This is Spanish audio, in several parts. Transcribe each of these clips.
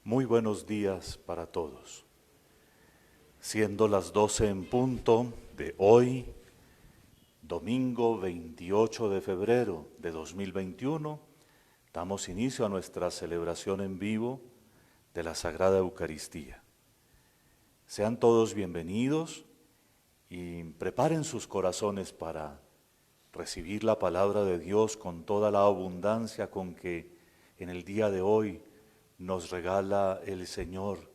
Muy buenos días para todos. Siendo las 12 en punto de hoy, domingo 28 de febrero de 2021, damos inicio a nuestra celebración en vivo de la Sagrada Eucaristía. Sean todos bienvenidos y preparen sus corazones para recibir la palabra de Dios con toda la abundancia con que en el día de hoy nos regala el Señor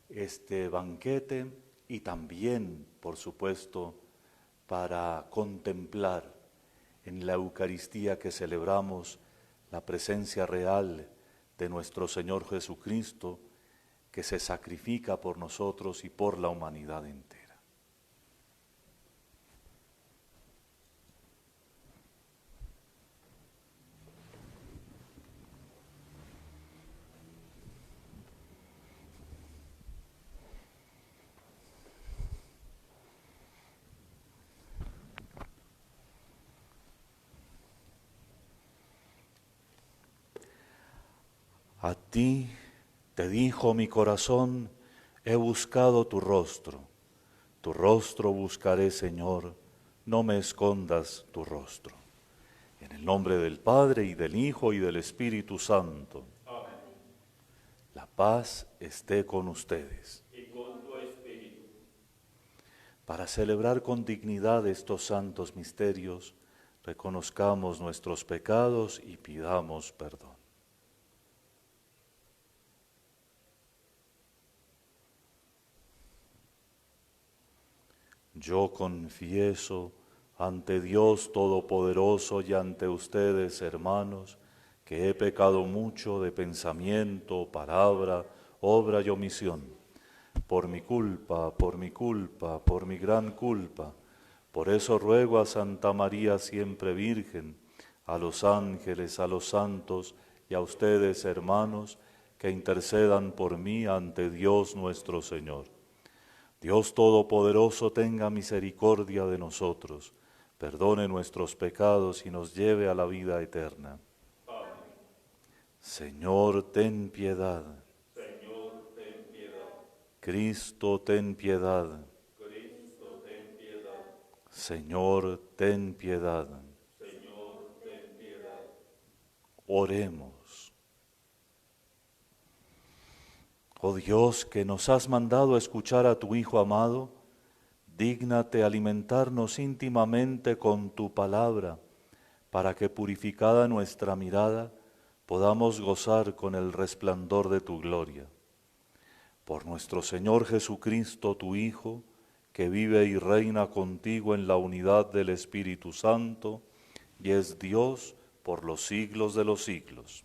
este banquete y también, por supuesto, para contemplar en la Eucaristía que celebramos la presencia real de nuestro Señor Jesucristo, que se sacrifica por nosotros y por la humanidad entera. A ti, te dijo mi corazón, he buscado tu rostro buscaré, Señor, no me escondas tu rostro. En el nombre del Padre, y del Hijo, y del Espíritu Santo. Amén. La paz esté con ustedes. Y con tu espíritu. Para celebrar con dignidad estos santos misterios, reconozcamos nuestros pecados y pidamos perdón. Yo confieso ante Dios Todopoderoso y ante ustedes, hermanos, que he pecado mucho de pensamiento, palabra, obra y omisión, por mi culpa, por mi gran culpa. Por eso ruego a Santa María siempre Virgen, a los ángeles, a los santos y a ustedes, hermanos, que intercedan por mí ante Dios nuestro Señor. Dios Todopoderoso tenga misericordia de nosotros, perdone nuestros pecados y nos lleve a la vida eterna. Amén. Señor, ten piedad. Señor, ten piedad. Cristo, ten piedad. Cristo, ten piedad. Señor, ten piedad. Señor, ten piedad. Oremos. Oh Dios, que nos has mandado a escuchar a tu Hijo amado, dígnate alimentarnos íntimamente con tu palabra, para que purificada nuestra mirada, podamos gozar con el resplandor de tu gloria. Por nuestro Señor Jesucristo, tu Hijo, que vive y reina contigo en la unidad del Espíritu Santo, y es Dios por los siglos de los siglos.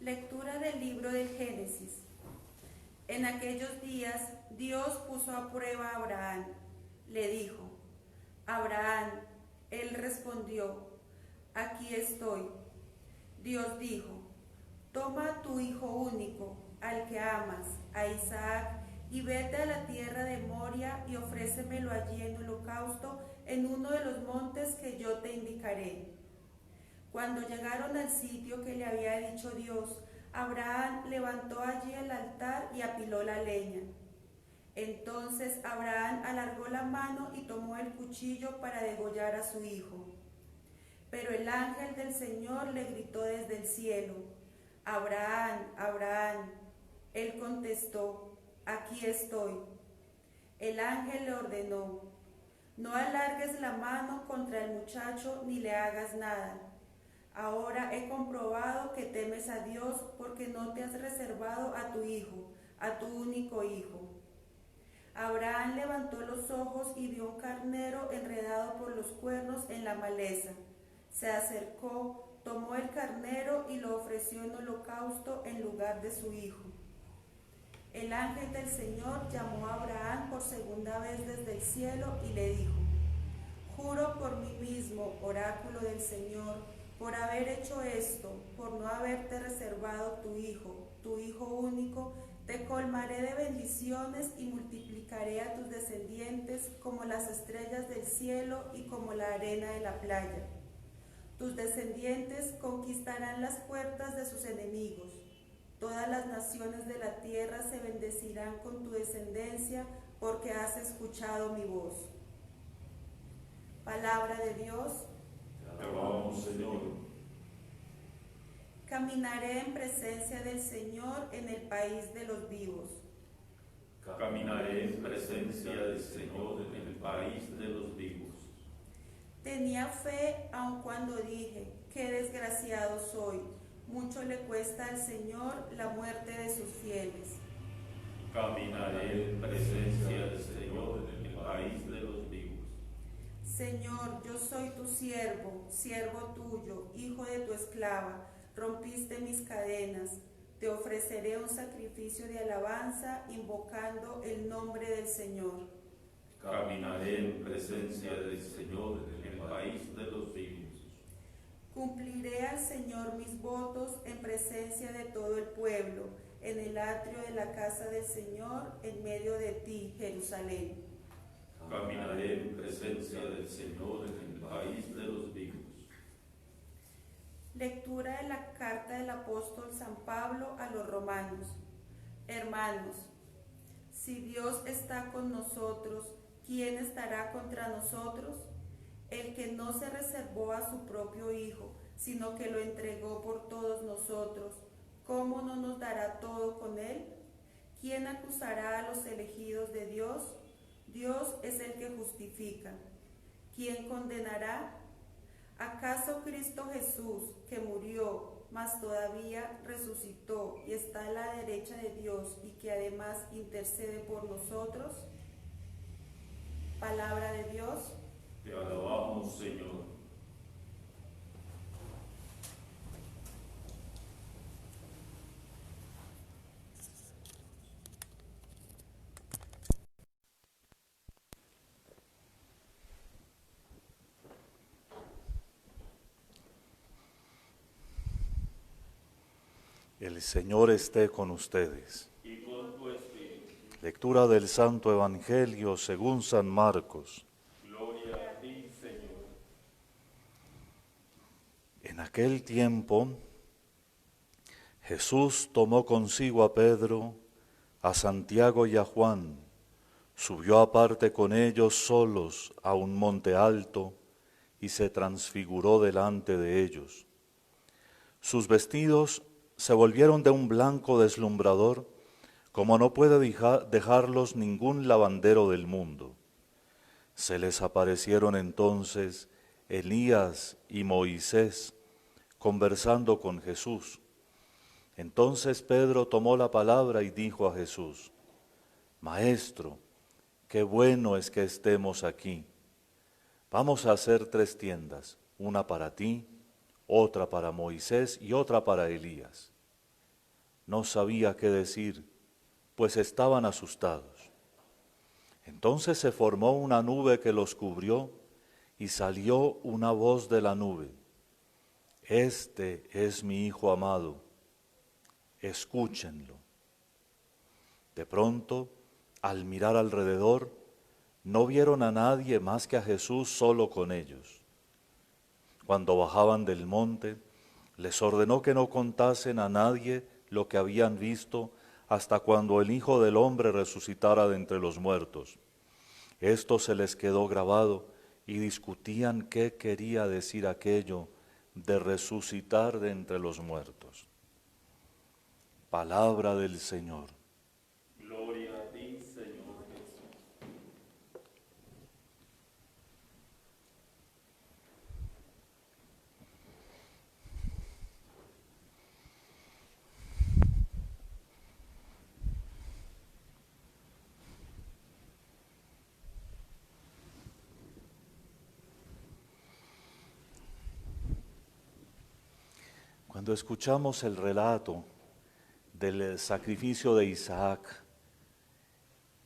Lectura del libro del Génesis. En aquellos días Dios puso a prueba a Abraham. Le dijo: Abraham. Él respondió: aquí estoy. Dios dijo: toma a tu hijo único, al que amas, a Isaac, y vete a la tierra de Moria y ofrécemelo allí en holocausto en uno de los montes que yo te indicaré. Cuando llegaron al sitio que le había dicho Dios, Abraham levantó allí el altar y apiló la leña. Entonces Abraham alargó la mano y tomó el cuchillo para degollar a su hijo. Pero el ángel del Señor le gritó desde el cielo: Abraham, Abraham. Él contestó: aquí estoy. El ángel le ordenó: no alargues la mano contra el muchacho ni le hagas nada. Ahora he comprobado que temes a Dios porque no te has reservado a tu hijo, a tu único hijo. Abraham levantó los ojos y vio un carnero enredado por los cuernos en la maleza. Se acercó, tomó el carnero y lo ofreció en holocausto en lugar de su hijo. El ángel del Señor llamó a Abraham por segunda vez desde el cielo y le dijo: juro por mí mismo, oráculo del Señor, por haber hecho esto, por no haberte reservado tu hijo único, Te colmaré de bendiciones y multiplicaré a tus descendientes como las estrellas del cielo y como la arena de la playa. Tus descendientes conquistarán las puertas de sus enemigos. Todas las naciones de la tierra se bendecirán con tu descendencia, porque has escuchado mi voz. Palabra de Dios. Te alabamos, Señor. Caminaré en presencia del Señor en el país de los vivos. Caminaré en presencia del Señor en el país de los vivos. Tenía fe aun cuando dije, qué desgraciado soy. Mucho le cuesta al Señor la muerte de sus fieles. Caminaré en presencia del Señor en el país de los vivos. Señor, yo soy tu siervo, siervo tuyo, hijo de tu esclava. Rompiste mis cadenas. Te ofreceré un sacrificio de alabanza, invocando el nombre del Señor. Caminaré en presencia del Señor en el país de los vivos. Cumpliré al Señor mis votos en presencia de todo el pueblo, en el atrio de la casa del Señor, en medio de ti, Jerusalén. Caminaré en presencia del Señor en el país de los vivos. Lectura de la carta del apóstol San Pablo a los romanos. Hermanos, si Dios está con nosotros, ¿quién estará contra nosotros? El que no se reservó a su propio Hijo, sino que lo entregó por todos nosotros, ¿cómo no nos dará todo con él? ¿Quién acusará a los elegidos de Dios? Dios es el que justifica. ¿Quién condenará? ¿Acaso Cristo Jesús, que murió, mas todavía resucitó y está a la derecha de Dios y que además intercede por nosotros? Palabra de Dios. Te alabamos, Señor. El Señor esté con ustedes. Y con tu espíritu. Lectura del Santo Evangelio según San Marcos. Gloria a ti, Señor. En aquel tiempo, Jesús tomó consigo a Pedro, a Santiago y a Juan, subió aparte con ellos solos a un monte alto y se transfiguró delante de ellos. Sus vestidos se volvieron de un blanco deslumbrador, como no puede dejarlos ningún lavandero del mundo. Se les aparecieron entonces Elías y Moisés conversando con Jesús. Entonces Pedro tomó la palabra y dijo a Jesús: Maestro, qué bueno es que estemos aquí. Vamos a hacer 3 tiendas, una para ti, otra para Moisés y otra para Elías. No sabía qué decir, pues estaban asustados. Entonces se formó una nube que los cubrió y salió una voz de la nube: Este es mi Hijo amado, escúchenlo. De pronto, al mirar alrededor, no vieron a nadie más que a Jesús solo con ellos. Cuando bajaban del monte, les ordenó que no contasen a nadie lo que habían visto hasta cuando el Hijo del Hombre resucitara de entre los muertos. Esto se les quedó grabado y discutían qué quería decir aquello de resucitar de entre los muertos. Palabra del Señor. Gloria a ti, Señor Jesús. Cuando escuchamos el relato del sacrificio de Isaac,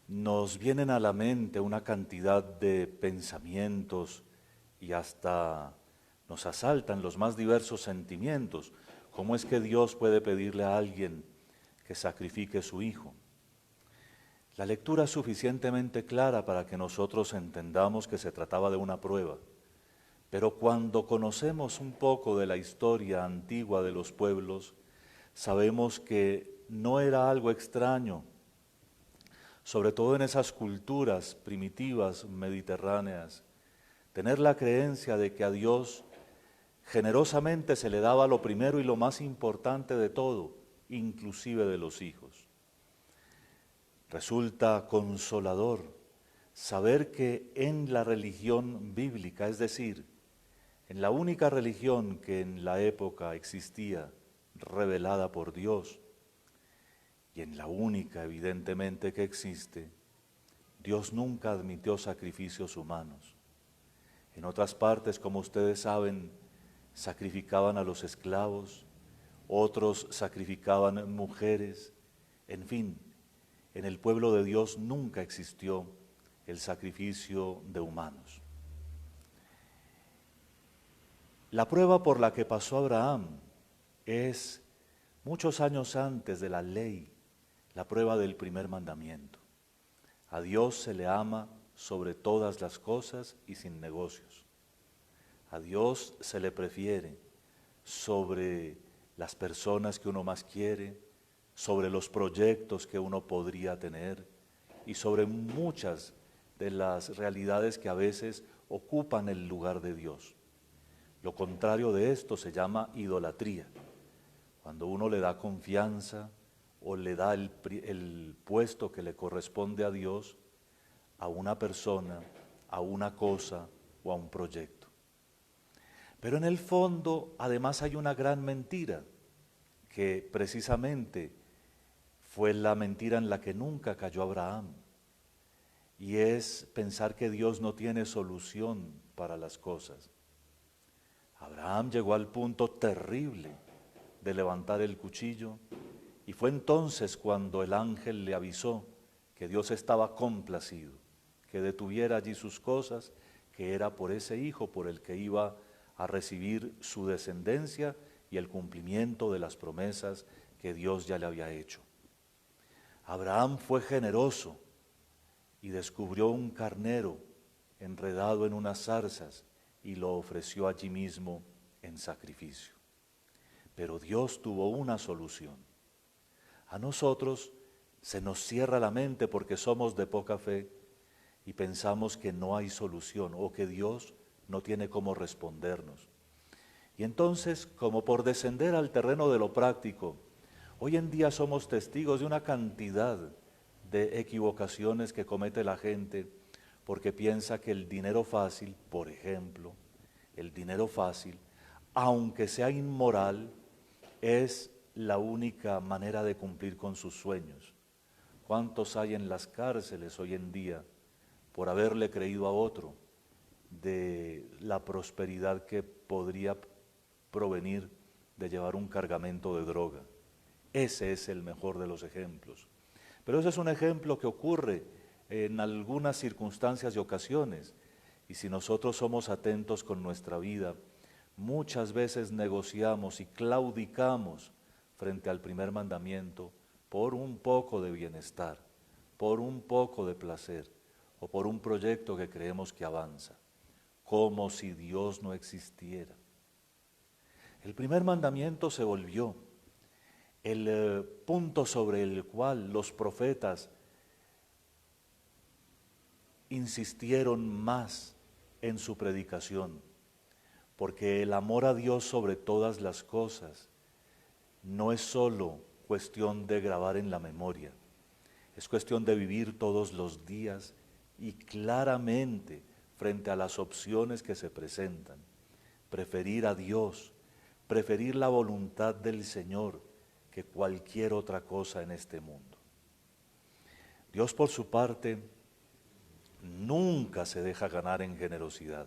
nos vienen a la mente una cantidad de pensamientos y hasta nos asaltan los más diversos sentimientos. ¿Cómo es que Dios puede pedirle a alguien que sacrifique su hijo. La lectura es suficientemente clara para que nosotros entendamos que se trataba de una prueba, pero cuando conocemos un poco de la historia antigua de los pueblos, sabemos que no era algo extraño, sobre todo en esas culturas primitivas mediterráneas, tener la creencia de que a Dios generosamente se le daba lo primero y lo más importante de todo, inclusive de los hijos. Resulta consolador saber que en la religión bíblica, es decir, en la única religión que en la época existía, revelada por Dios, y en la única evidentemente que existe, Dios nunca admitió sacrificios humanos. En otras partes, como ustedes saben, sacrificaban a los esclavos, otros sacrificaban mujeres, en fin, en el pueblo de Dios nunca existió el sacrificio de humanos. La prueba por la que pasó Abraham es muchos años antes de la ley, la prueba del primer mandamiento. A Dios se le ama sobre todas las cosas y sin negocios. A Dios se le prefiere sobre las personas que uno más quiere, sobre los proyectos que uno podría tener y sobre muchas de las realidades que a veces ocupan el lugar de Dios. Lo contrario de esto se llama idolatría. Cuando uno le da confianza o le da el puesto que le corresponde a Dios a una persona, a una cosa o a un proyecto. Pero en el fondo, además, hay una gran mentira, que precisamente fue la mentira en la que nunca cayó Abraham, y es pensar que Dios no tiene solución para las cosas. Abraham llegó al punto terrible de levantar el cuchillo, y fue entonces cuando el ángel le avisó que Dios estaba complacido, que detuviera allí sus cosas, que era por ese hijo por el que iba a recibir su descendencia y el cumplimiento de las promesas que Dios ya le había hecho. Abraham fue generoso y descubrió un carnero enredado en unas zarzas y lo ofreció allí mismo en sacrificio. Pero Dios tuvo una solución. A nosotros se nos cierra la mente porque somos de poca fe y pensamos que no hay solución o que Dios no tiene cómo respondernos. Y entonces, como por descender al terreno de lo práctico, hoy en día somos testigos de una cantidad de equivocaciones que comete la gente porque piensa que el dinero fácil, por ejemplo, el dinero fácil, aunque sea inmoral, es la única manera de cumplir con sus sueños. ¿Cuántos hay en las cárceles hoy en día por haberle creído a otro de la prosperidad que podría provenir de llevar un cargamento de droga? Ese es el mejor de los ejemplos. Pero ese es un ejemplo que ocurre en algunas circunstancias y ocasiones. Y si nosotros somos atentos con nuestra vida, muchas veces negociamos y claudicamos frente al primer mandamiento por un poco de bienestar, por un poco de placer o por un proyecto que creemos que avanza, como si Dios no existiera. El primer mandamiento se volvió el punto sobre el cual los profetas insistieron más en su predicación, porque el amor a Dios sobre todas las cosas no es solo cuestión de grabar en la memoria, es cuestión de vivir todos los días y claramente frente a las opciones que se presentan, preferir a Dios, preferir la voluntad del Señor que cualquier otra cosa en este mundo. Dios, por su parte, nunca se deja ganar en generosidad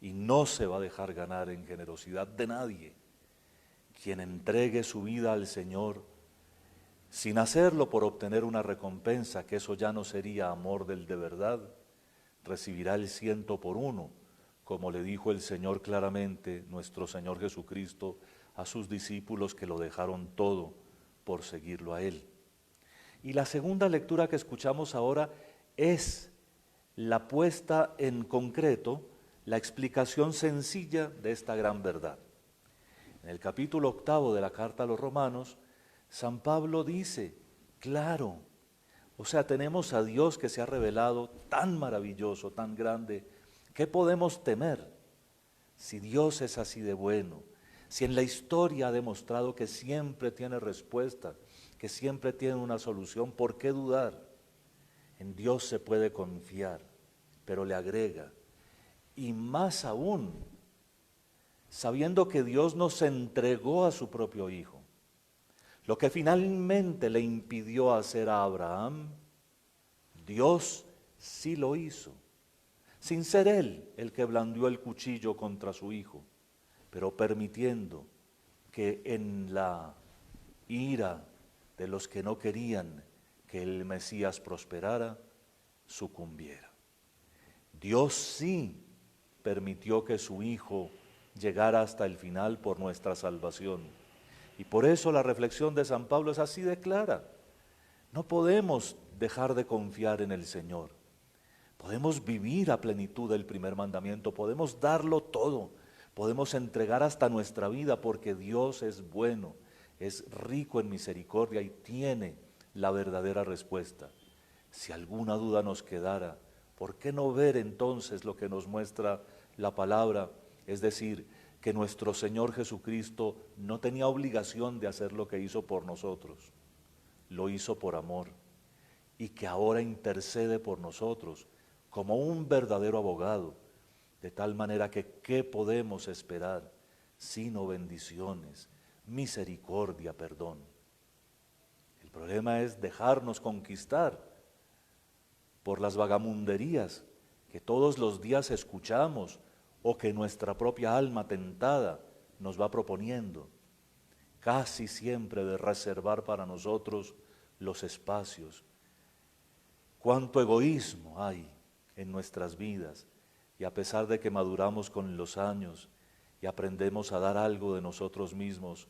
y no se va a dejar ganar en generosidad de nadie. Quien entregue su vida al Señor sin hacerlo por obtener una recompensa, que eso ya no sería amor del de verdad, recibirá el 100 por 1, como le dijo el Señor claramente, nuestro Señor Jesucristo, a sus discípulos que lo dejaron todo por seguirlo a Él. Y la segunda lectura que escuchamos ahora es la puesta en concreto, la explicación sencilla de esta gran verdad. En el capítulo 8 de la carta a los Romanos, San Pablo dice, claro, o sea, tenemos a Dios que se ha revelado tan maravilloso, tan grande, ¿qué podemos temer? Si Dios es así de bueno, si en la historia ha demostrado que siempre tiene respuesta, que siempre tiene una solución, ¿por qué dudar? En Dios se puede confiar, pero le agrega, y más aún, sabiendo que Dios nos entregó a su propio Hijo, lo que finalmente le impidió hacer a Abraham, Dios sí lo hizo, sin ser Él el que blandió el cuchillo contra su Hijo, pero permitiendo que en la ira de los que no querían que el Mesías prosperara, sucumbiera. Dios sí permitió que su Hijo llegara hasta el final por nuestra salvación. Y por eso la reflexión de San Pablo es así de clara. No podemos dejar de confiar en el Señor. Podemos vivir a plenitud el primer mandamiento, podemos darlo todo, podemos entregar hasta nuestra vida porque Dios es bueno, es rico en misericordia y tiene la verdadera respuesta. Si alguna duda nos quedara, ¿por qué no ver entonces lo que nos muestra la palabra? Es decir, que nuestro Señor Jesucristo no tenía obligación de hacer lo que hizo por nosotros, lo hizo por amor, y que ahora intercede por nosotros como un verdadero abogado, de tal manera que ¿qué podemos esperar sino bendiciones, misericordia, perdón? El problema es dejarnos conquistar por las vagamunderías que todos los días escuchamos o que nuestra propia alma tentada nos va proponiendo, casi siempre de reservar para nosotros los espacios. Cuánto egoísmo hay en nuestras vidas, y a pesar de que maduramos con los años y aprendemos a dar algo de nosotros mismos,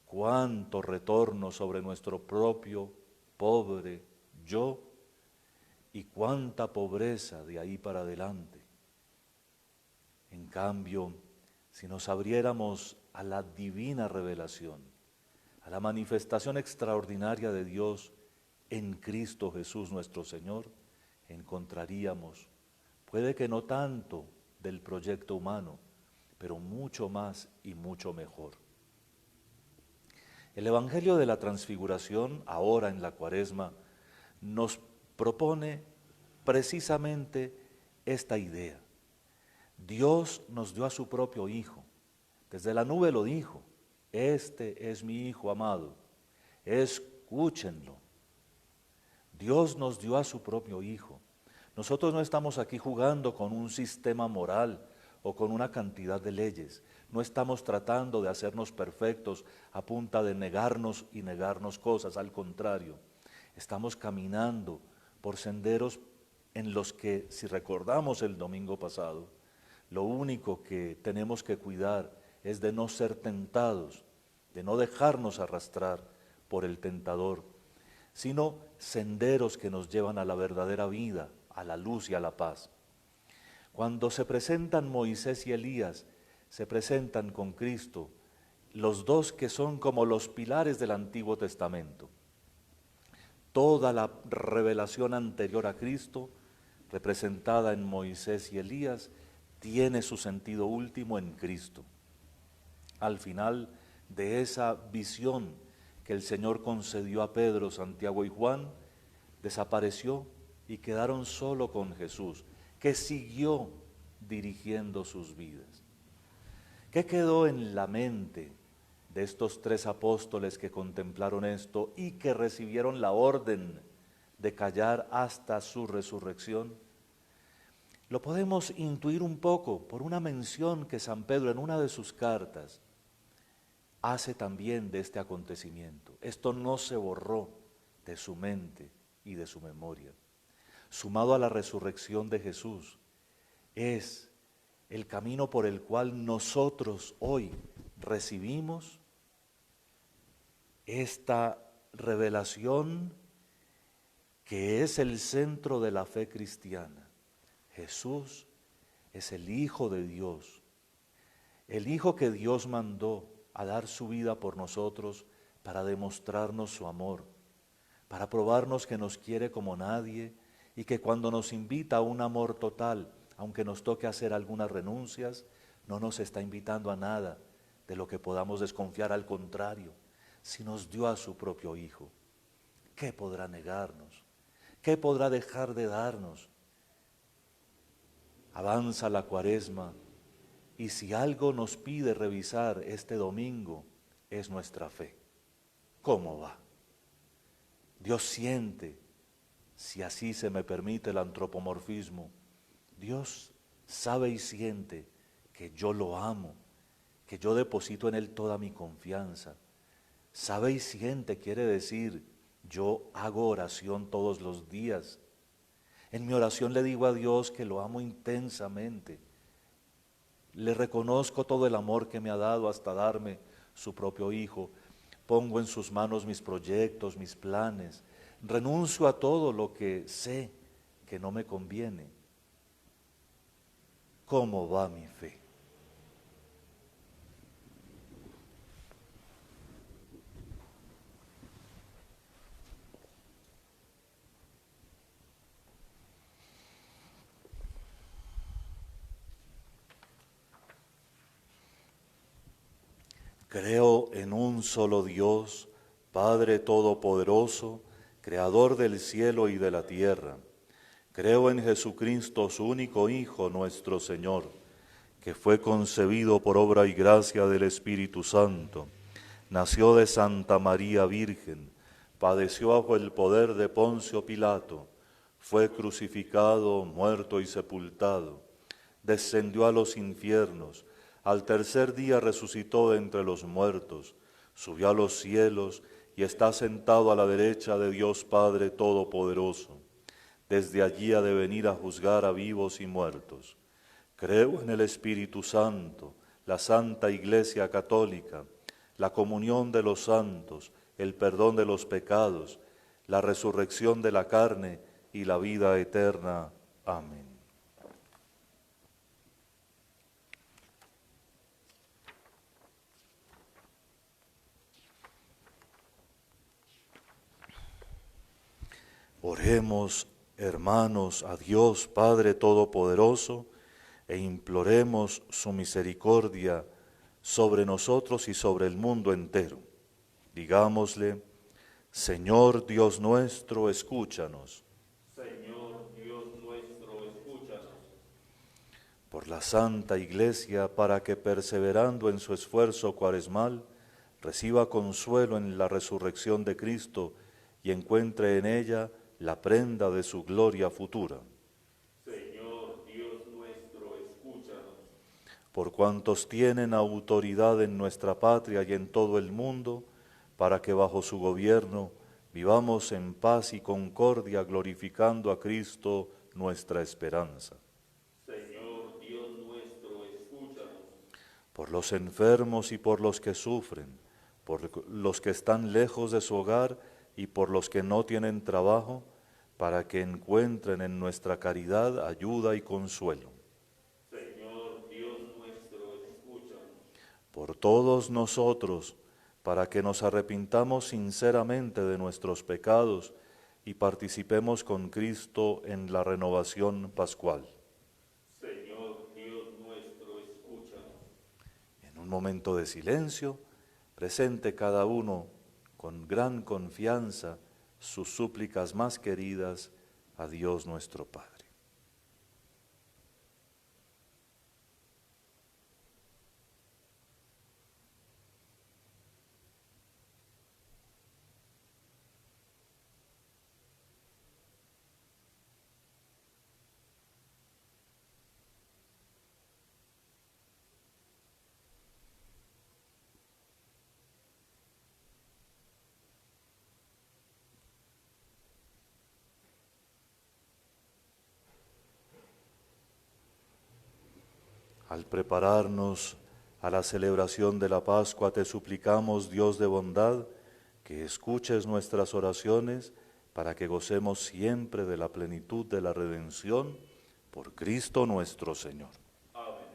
cuánto retorno sobre nuestro propio pobre yo y cuánta pobreza de ahí para adelante. En cambio, si nos abriéramos a la divina revelación, a la manifestación extraordinaria de Dios en Cristo Jesús nuestro Señor, encontraríamos, puede que no tanto del proyecto humano, pero mucho más y mucho mejor. El Evangelio de la Transfiguración, ahora en la Cuaresma, nos propone precisamente esta idea. Dios nos dio a su propio Hijo. Desde la nube lo dijo, este es mi Hijo amado, escúchenlo. Dios nos dio a su propio Hijo. Nosotros no estamos aquí jugando con un sistema moral o con una cantidad de leyes. No estamos tratando de hacernos perfectos a punta de negarnos y negarnos cosas. Al contrario, estamos caminando por senderos en los que, si recordamos el domingo pasado, lo único que tenemos que cuidar es de no ser tentados, de no dejarnos arrastrar por el tentador, sino senderos que nos llevan a la verdadera vida, a la luz y a la paz. Cuando se presentan Moisés y Elías, se presentan con Cristo, los dos que son como los pilares del Antiguo Testamento. Toda la revelación anterior a Cristo, representada en Moisés y Elías, tiene su sentido último en Cristo. Al final de esa visión que el Señor concedió a Pedro, Santiago y Juan, desapareció y quedaron solo con Jesús, que siguió dirigiendo sus vidas. ¿Qué quedó en la mente de estos tres apóstoles que contemplaron esto y que recibieron la orden de callar hasta su resurrección? Lo podemos intuir un poco por una mención que San Pedro en una de sus cartas hace también de este acontecimiento. Esto no se borró de su mente y de su memoria. Sumado a la resurrección de Jesús, es el camino por el cual nosotros hoy recibimos esta revelación que es el centro de la fe cristiana. Jesús es el Hijo de Dios, el Hijo que Dios mandó a dar su vida por nosotros para demostrarnos su amor, para probarnos que nos quiere como nadie y que cuando nos invita a un amor total, aunque nos toque hacer algunas renuncias, no nos está invitando a nada de lo que podamos desconfiar, al contrario, si nos dio a su propio Hijo, ¿qué podrá negarnos? ¿Qué podrá dejar de darnos? Avanza la Cuaresma y si algo nos pide revisar este domingo es nuestra fe. ¿Cómo va? Dios siente, si así se me permite el antropomorfismo, Dios sabe y siente que yo lo amo, que yo deposito en Él toda mi confianza. Sabe y siente quiere decir, yo hago oración todos los días. En mi oración le digo a Dios que lo amo intensamente. Le reconozco todo el amor que me ha dado hasta darme su propio Hijo. Pongo en sus manos mis proyectos, mis planes. Renuncio a todo lo que sé que no me conviene. ¿Cómo va mi fe? Creo en un solo Dios, Padre Todopoderoso, Creador del cielo y de la tierra. Creo en Jesucristo, su único Hijo, nuestro Señor, que fue concebido por obra y gracia del Espíritu Santo. Nació de Santa María Virgen, padeció bajo el poder de Poncio Pilato, fue crucificado, muerto y sepultado, descendió a los infiernos, al tercer día resucitó de entre los muertos, subió a los cielos y está sentado a la derecha de Dios Padre Todopoderoso. Desde allí ha de venir a juzgar a vivos y muertos. Creo en el Espíritu Santo, la Santa Iglesia Católica, la comunión de los santos, el perdón de los pecados, la resurrección de la carne y la vida eterna. Amén. Oremos, hermanos, a Dios Padre Todopoderoso e imploremos su misericordia sobre nosotros y sobre el mundo entero. Digámosle, Señor Dios nuestro, escúchanos. Señor Dios nuestro, escúchanos. Por la Santa Iglesia, para que perseverando en su esfuerzo cuaresmal, reciba consuelo en la resurrección de Cristo y encuentre en ella la prenda de su gloria futura. Señor Dios nuestro, escúchanos. Por cuantos tienen autoridad en nuestra patria y en todo el mundo, para que bajo su gobierno vivamos en paz y concordia, glorificando a Cristo nuestra esperanza. Señor Dios nuestro, escúchanos. Por los enfermos y por los que sufren, por los que están lejos de su hogar y por los que no tienen trabajo, para que encuentren en nuestra caridad ayuda y consuelo. Señor Dios nuestro, escúchanos. Por todos nosotros, para que nos arrepintamos sinceramente de nuestros pecados y participemos con Cristo en la renovación pascual. Señor Dios nuestro, escúchanos. En un momento de silencio, presente cada uno con gran confianza sus súplicas más queridas a Dios nuestro Padre. Al prepararnos a la celebración de la Pascua, te suplicamos, Dios de bondad, que escuches nuestras oraciones para que gocemos siempre de la plenitud de la redención por Cristo nuestro Señor. Amén.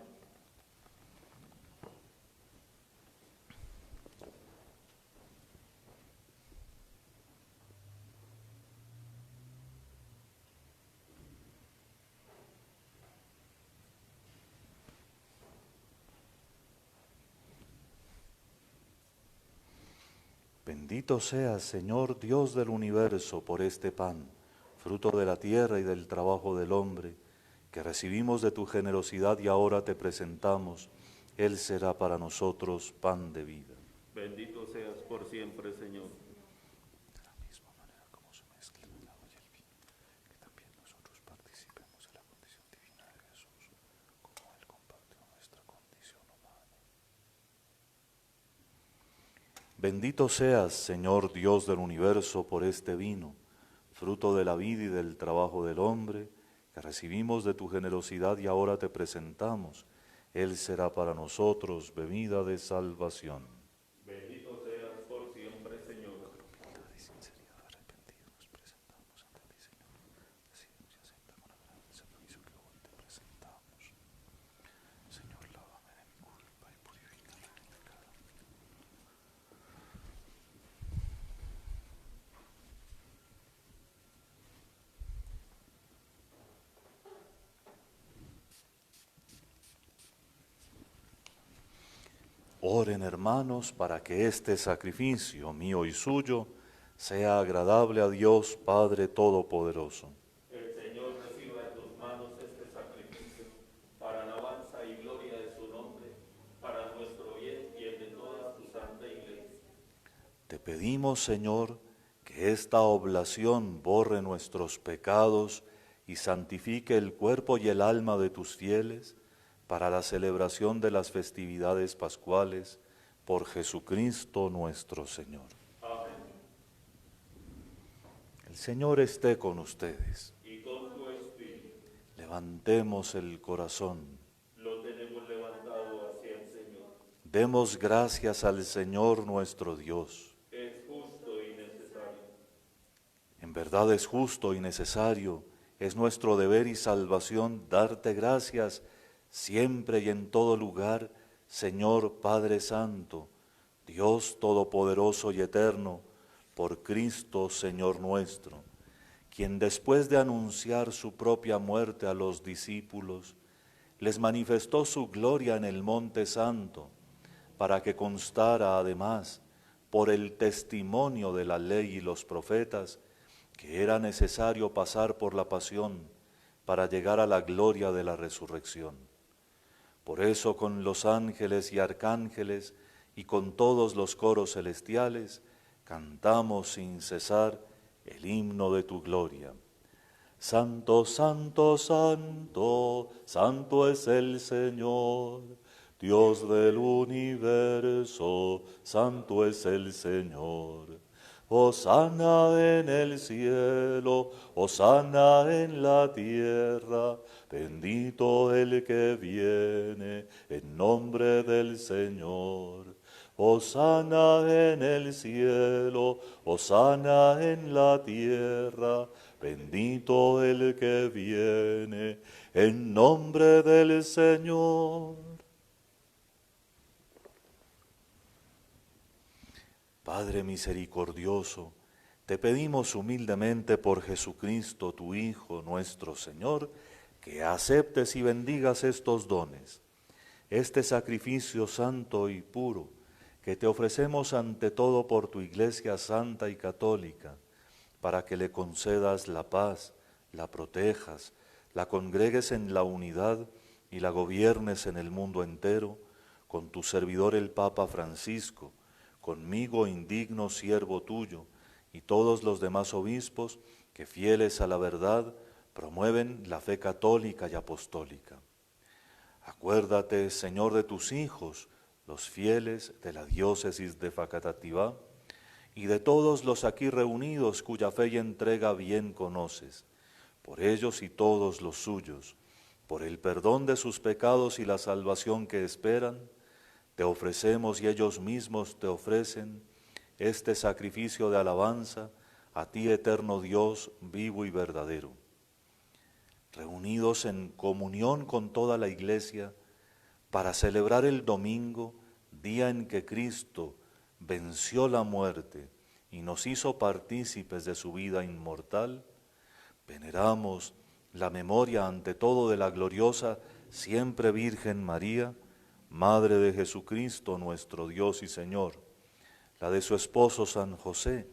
Bendito seas, Señor Dios del universo, por este pan, fruto de la tierra y del trabajo del hombre, que recibimos de tu generosidad y ahora te presentamos. Él será para nosotros pan de vida. Bendito seas por siempre, Señor. De la misma manera como se mezcla el agua y el vino, que también nosotros participemos de la condición divina de Jesús, como Él compartió nuestra condición humana. Bendito seas, Señor Dios del universo, por este vino, fruto de la vida y del trabajo del hombre, que recibimos de tu generosidad y ahora te presentamos. Él será para nosotros bebida de salvación. Bendito seas por siempre, Señor. Y sinceridad arrepentidos nos presentamos ante ti, Señor. Recíbenos y acepta con agrado el sacrificio que hoy te presentamos. Señor, lávame de mi culpa y purifícame de mi pecado. Oren, hermanos, para que este sacrificio mío y suyo sea agradable a Dios Padre Todopoderoso. El Señor reciba de tus manos este sacrificio para alabanza y gloria de su nombre, para nuestro bien y el de toda tu santa iglesia. Te pedimos, Señor, que esta oblación borre nuestros pecados y santifique el cuerpo y el alma de tus fieles para la celebración de las festividades pascuales por Jesucristo nuestro Señor. Amén. El Señor esté con ustedes. Y con tu espíritu. Levantemos el corazón. Lo tenemos levantado hacia el Señor. Demos gracias al Señor nuestro Dios. Es justo y necesario. En verdad es justo y necesario, es nuestro deber y salvación darte gracias siempre y en todo lugar, Señor Padre Santo, Dios Todopoderoso y Eterno, por Cristo Señor nuestro, quien después de anunciar su propia muerte a los discípulos, les manifestó su gloria en el Monte Santo, para que constara además, por el testimonio de la ley y los profetas, que era necesario pasar por la pasión para llegar a la gloria de la resurrección. Por eso con los ángeles y arcángeles y con todos los coros celestiales cantamos sin cesar el himno de tu gloria. Santo, santo, santo, santo es el Señor, Dios del universo, santo es el Señor. Hosana en el cielo, hosana en la tierra, bendito el que viene en nombre del Señor. Hosana en el cielo, hosana en la tierra, bendito el que viene en nombre del Señor. Padre misericordioso, te pedimos humildemente por Jesucristo, tu Hijo, nuestro Señor, que aceptes y bendigas estos dones, este sacrificio santo y puro, que te ofrecemos ante todo por tu Iglesia santa y católica, para que le concedas la paz, la protejas, la congregues en la unidad y la gobiernes en el mundo entero, con tu servidor el Papa Francisco, conmigo indigno siervo tuyo, y todos los demás obispos que fieles a la verdad promueven la fe católica y apostólica. Acuérdate, Señor, de tus hijos, los fieles de la diócesis de Facatativá, y de todos los aquí reunidos cuya fe y entrega bien conoces, por ellos y todos los suyos, por el perdón de sus pecados y la salvación que esperan, te ofrecemos y ellos mismos te ofrecen este sacrificio de alabanza a ti, eterno Dios, vivo y verdadero. Reunidos en comunión con toda la Iglesia para celebrar el domingo, día en que Cristo venció la muerte y nos hizo partícipes de su vida inmortal, veneramos la memoria ante todo de la gloriosa siempre Virgen María, Madre de Jesucristo nuestro Dios y Señor, la de su esposo San José,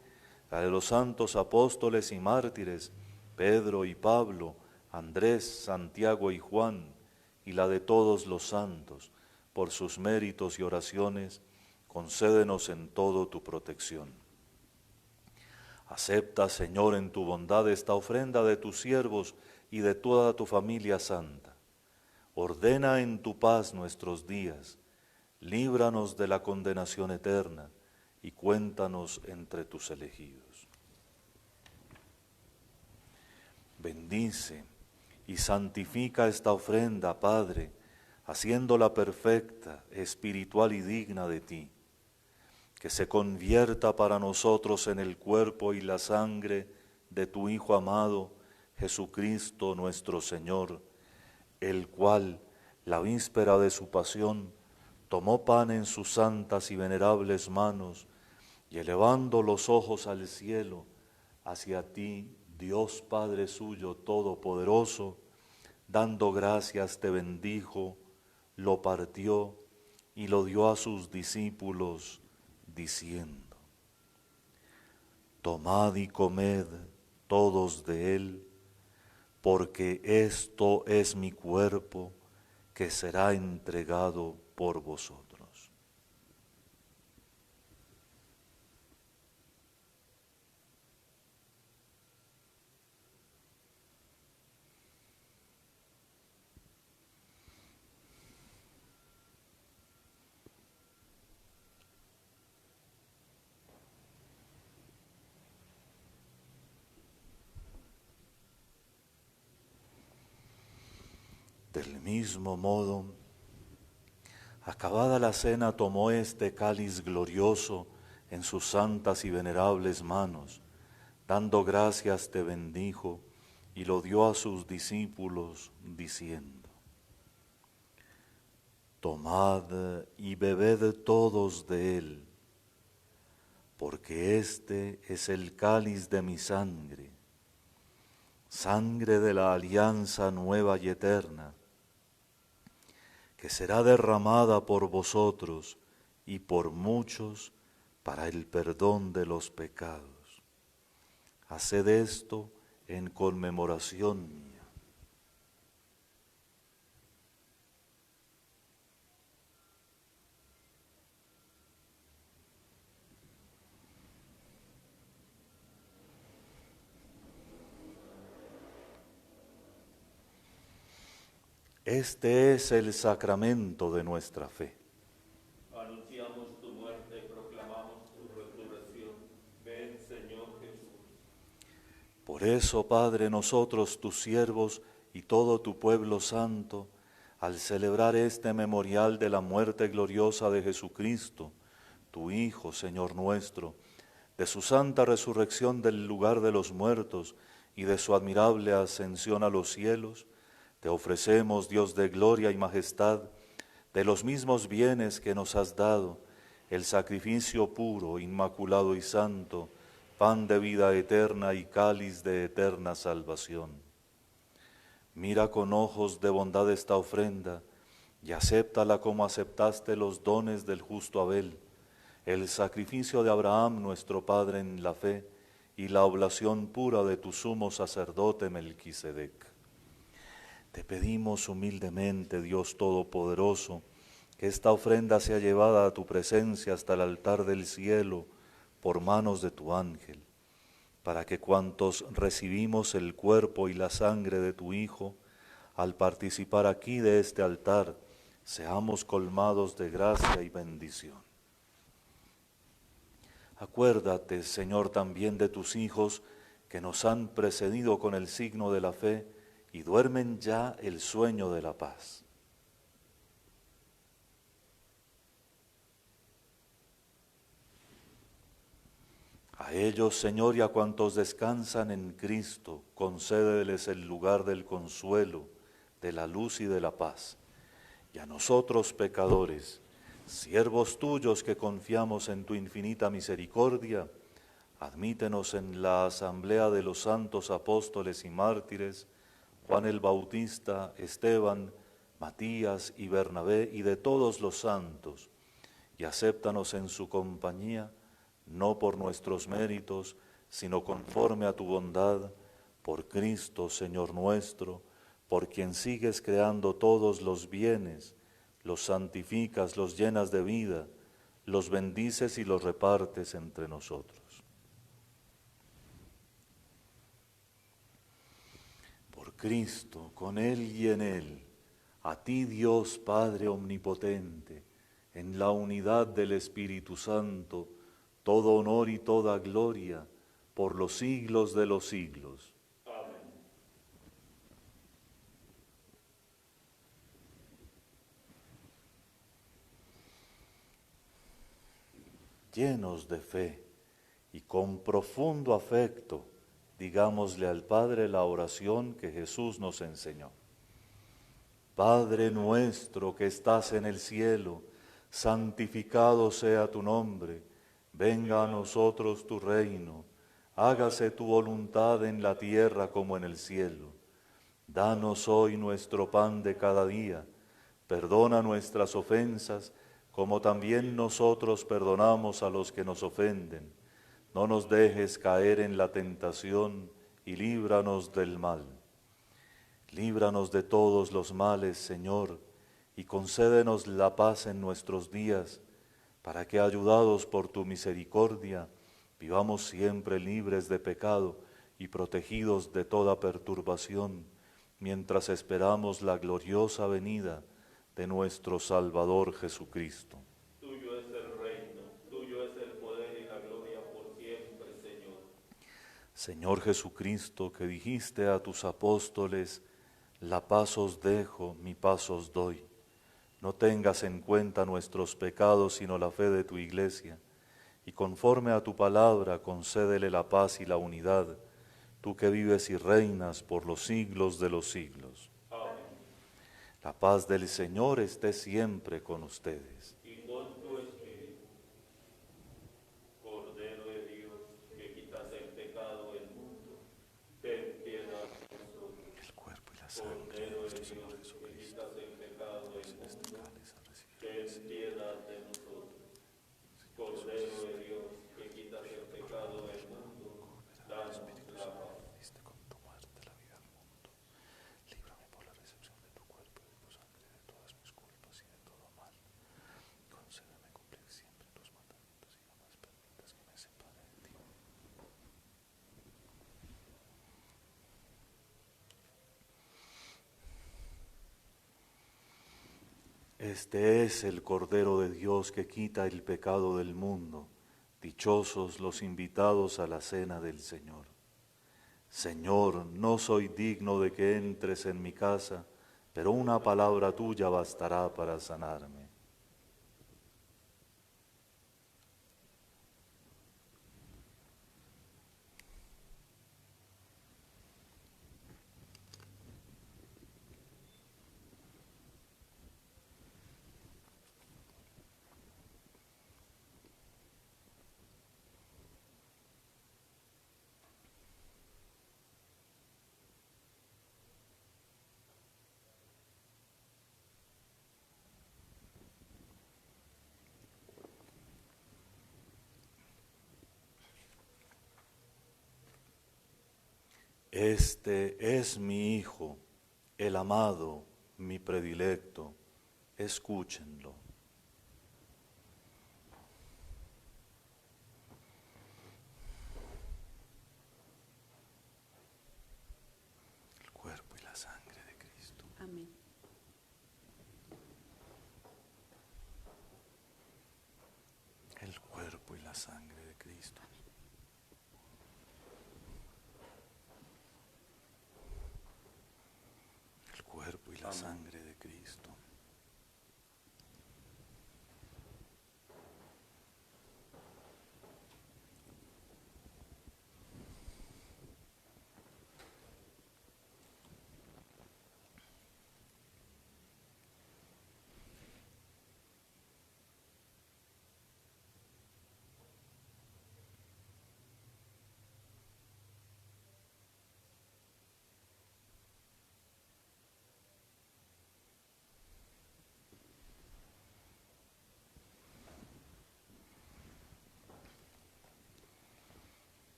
la de los santos apóstoles y mártires, Pedro y Pablo, Andrés, Santiago y Juan, y la de todos los santos, por sus méritos y oraciones, concédenos en todo tu protección. Acepta, Señor, en tu bondad esta ofrenda de tus siervos y de toda tu familia santa. Ordena en tu paz nuestros días, líbranos de la condenación eterna y cuéntanos entre tus elegidos. Bendice y santifica esta ofrenda, Padre, haciéndola perfecta, espiritual y digna de ti, que se convierta para nosotros en el cuerpo y la sangre de tu Hijo amado, Jesucristo nuestro Señor, el cual, la víspera de su pasión, tomó pan en sus santas y venerables manos, y elevando los ojos al cielo, hacia ti, Dios Padre suyo todopoderoso, dando gracias te bendijo, lo partió y lo dio a sus discípulos, diciendo: Tomad y comed todos de él, porque esto es mi cuerpo que será entregado por vosotros. Del mismo modo, acabada la cena, tomó este cáliz glorioso en sus santas y venerables manos, dando gracias te bendijo y lo dio a sus discípulos, diciendo: Tomad y bebed todos de él, porque este es el cáliz de mi sangre, sangre de la alianza nueva y eterna, que será derramada por vosotros y por muchos para el perdón de los pecados. Haced esto en conmemoración mía. Este es el sacramento de nuestra fe. Anunciamos tu muerte, proclamamos tu resurrección. Ven, Señor Jesús. Por eso, Padre, nosotros, tus siervos y todo tu pueblo santo, al celebrar este memorial de la muerte gloriosa de Jesucristo, tu Hijo, Señor nuestro, de su santa resurrección del lugar de los muertos y de su admirable ascensión a los cielos, te ofrecemos, Dios de gloria y majestad, de los mismos bienes que nos has dado, el sacrificio puro, inmaculado y santo, pan de vida eterna y cáliz de eterna salvación. Mira con ojos de bondad esta ofrenda y acéptala como aceptaste los dones del justo Abel, el sacrificio de Abraham nuestro Padre en la fe y la oblación pura de tu sumo sacerdote Melquisedec. Te pedimos humildemente, Dios Todopoderoso, que esta ofrenda sea llevada a tu presencia hasta el altar del cielo por manos de tu ángel, para que cuantos recibimos el cuerpo y la sangre de tu Hijo, al participar aquí de este altar, seamos colmados de gracia y bendición. Acuérdate, Señor, también de tus hijos que nos han precedido con el signo de la fe y duermen ya el sueño de la paz. A ellos, Señor, y a cuantos descansan en Cristo, concédeles el lugar del consuelo, de la luz y de la paz. Y a nosotros, pecadores, siervos tuyos que confiamos en tu infinita misericordia, admítenos en la asamblea de los santos apóstoles y mártires, Juan el Bautista, Esteban, Matías y Bernabé, y de todos los santos, y acéptanos en su compañía, no por nuestros méritos, sino conforme a tu bondad, por Cristo, Señor nuestro, por quien sigues creando todos los bienes, los santificas, los llenas de vida, los bendices y los repartes entre nosotros. Por Cristo, con Él y en Él, a ti Dios Padre omnipotente, en la unidad del Espíritu Santo, todo honor y toda gloria, por los siglos de los siglos. Amén. Llenos de fe y con profundo afecto, digámosle al Padre la oración que Jesús nos enseñó. Padre nuestro que estás en el cielo, santificado sea tu nombre, venga a nosotros tu reino, hágase tu voluntad en la tierra como en el cielo. Danos hoy nuestro pan de cada día, perdona nuestras ofensas, como también nosotros perdonamos a los que nos ofenden. No nos dejes caer en la tentación y líbranos del mal. Líbranos de todos los males, Señor, y concédenos la paz en nuestros días, para que, ayudados por tu misericordia, vivamos siempre libres de pecado y protegidos de toda perturbación, mientras esperamos la gloriosa venida de nuestro Salvador Jesucristo. Tuyo es el reino, tuyo es el poder y la gloria por siempre, Señor. Señor Jesucristo, que dijiste a tus apóstoles, la paz os dejo, mi paz os doy. No tengas en cuenta nuestros pecados, sino la fe de tu Iglesia, y conforme a tu palabra concédele la paz y la unidad, tú que vives y reinas por los siglos de los siglos. Amén. La paz del Señor esté siempre con ustedes. Y con tu espíritu, Cordero de Dios, que quitas el pecado del mundo, ten piedad de nosotros. El cuerpo y la sangre de Cordero de nuestro Dios, Señor que Jesucristo, quitas el pecado del en este mundo, cáliz a recibir ten piedad de nosotros. Cordero de Dios, que quitas el pecado del mundo, danos la paz. diste con tu muerte la vida al mundo. Líbrame por la recepción de tu cuerpo y de tu sangre de todas mis culpas y de todo mal. Concédeme cumplir siempre tus mandamientos y jamás permitas que me separe de ti. Este es el Cordero de Dios que quita el pecado del mundo. Dichosos los invitados a la cena del Señor. Señor, no soy digno de que entres en mi casa, pero una palabra tuya bastará para sanarme. Este es mi Hijo, el amado, mi predilecto. Escúchenlo. El cuerpo y la sangre de Cristo. Amén. El cuerpo y la sangre de Cristo. El cuerpo y la Amén. sangre de Cristo.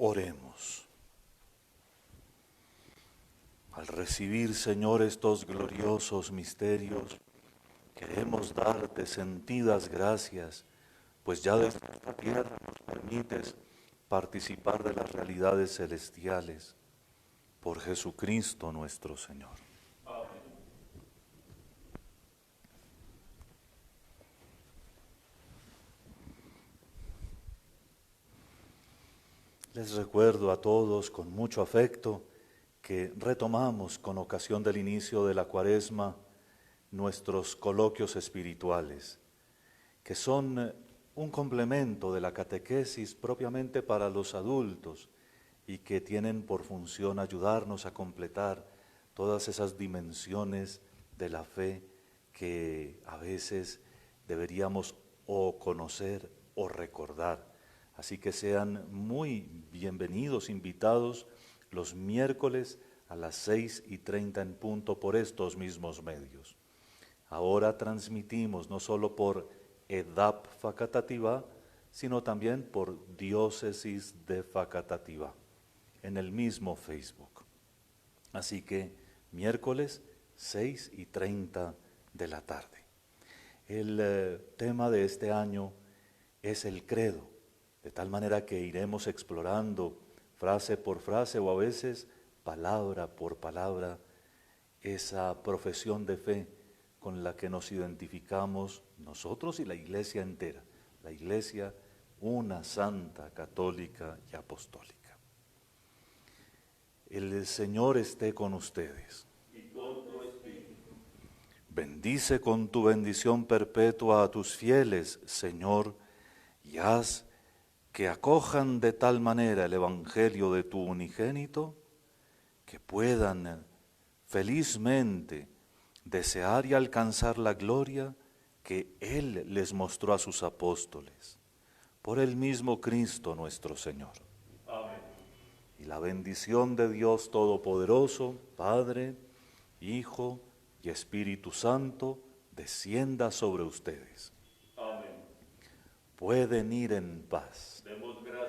Oremos. Al recibir, Señor, estos gloriosos misterios, queremos darte sentidas gracias, pues ya desde esta tierra nos permites participar de las realidades celestiales. Por Jesucristo nuestro Señor. Amén. Les recuerdo a todos con mucho afecto que retomamos con ocasión del inicio de la Cuaresma nuestros coloquios espirituales, que son un complemento de la catequesis propiamente para los adultos y que tienen por función ayudarnos a completar todas esas dimensiones de la fe que a veces deberíamos o conocer o recordar. Así que sean muy bienvenidos, invitados los miércoles a las 6:30 en punto por estos mismos medios. Ahora transmitimos no solo por EDAP Facatativá, sino también por Diócesis de Facatativá, en el mismo Facebook. Así que miércoles 6:30 de la tarde. El tema de este año es el credo, de tal manera que iremos explorando frase por frase o a veces palabra por palabra esa profesión de fe con la que nos identificamos nosotros y la Iglesia entera, la Iglesia una, santa, católica y apostólica. El Señor esté con ustedes. Y con tu espíritu. Bendice con tu bendición perpetua a tus fieles, Señor, y haz que acojan de tal manera el Evangelio de tu unigénito, que puedan felizmente desear y alcanzar la gloria que Él les mostró a sus apóstoles, por el mismo Cristo nuestro Señor. Amén. Y la bendición de Dios Todopoderoso, Padre, Hijo y Espíritu Santo, descienda sobre ustedes. Amén. Pueden ir en paz. Demos gracias.